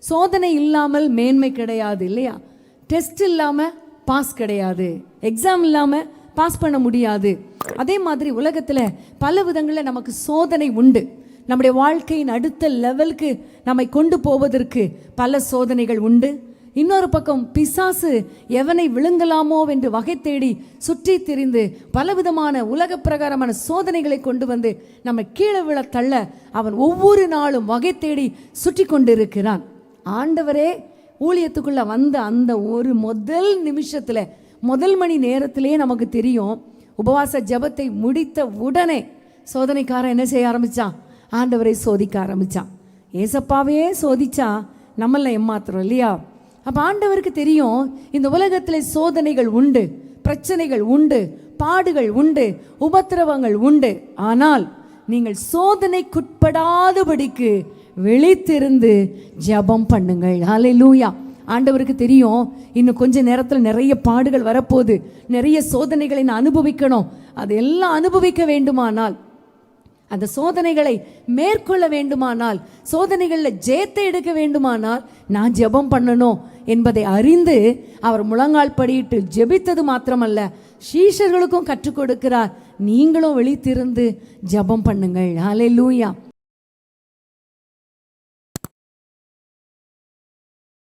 சோதனை இல்லாமல் மேன்மை கிடையாது இல்லையா? டெஸ்ட் இல்லாமல் பாஸ் கிடையாது, எக்ஸாம் இல்லாமல் பாஸ் பண்ண முடியாது. அதே மாதிரி உலகத்தில் பல விதங்களில் நமக்கு சோதனை உண்டு. நம்முடைய வாழ்க்கையின் அடுத்த லெவலுக்கு நம்மை கொண்டு போவதற்கு பல சோதனைகள் உண்டு. இன்னொரு பக்கம் பிசாசு எவனை விழுங்கலாமோ என்று வகை தேடி சுற்றி திரிந்து பலவிதமான உலக பிரகாரமான சோதனைகளை கொண்டு வந்து நம்ம கீழே விழ தள்ள அவன் ஒவ்வொரு நாளும் வகை தேடி சுற்றி கொண்டிருக்கிறான். ஆண்டவரே ஊழியத்துக்குள்ள வந்த அந்த ஒரு முதல் நிமிஷத்துல, முதல் மணி நேரத்திலேயே நமக்கு தெரியும், உபவாச ஜெபத்தை முடித்த உடனே சோதனைக்காரன் என்ன செய்ய ஆரம்பிச்சான்? ஆண்டவரை சோதிக்க ஆரம்பிச்சான். ஏசப்பாவே சோதிச்சா நம்மள ஏமாத்துறோம் இல்லையா? அப்ப ஆண்டவருக்கு தெரியும் இந்த உலகத்தில் சோதனைகள் உண்டு, பிரச்சனைகள் உண்டு, பாடுகள் உண்டு, உபத்திரவங்கள் உண்டு. ஆனால் நீங்கள் சோதனைக்குட்படாதபடிக்கு விழித்திருந்து ஜெபம் பண்ணுங்கள். ஹல்லேலூயா. ஆண்டவருக்கு தெரியும் இன்னும் கொஞ்ச நேரத்தில் நிறைய பாடுகள் வரப்போகுது, நிறைய சோதனைகளை நான் அனுபவிக்கணும். அதெல்லாம் அனுபவிக்க வேண்டுமானால், அந்த சோதனைகளை மேற்கொள்ள வேண்டுமானால், சோதனைகளில் ஜெயத்தை எடுக்க வேண்டுமானால் நான் ஜெபம் பண்ணணும் என்பதை அறிந்து அவர் முழங்கால் படியிட்டு ஜெபித்தது மாத்திரமல்ல, சீஷர்களுக்கும் கற்றுக் கொடுக்கிறார். நீங்களும் விழித்திருந்து ஜெபம் பண்ணுங்கள். ஹல்லேலூயா.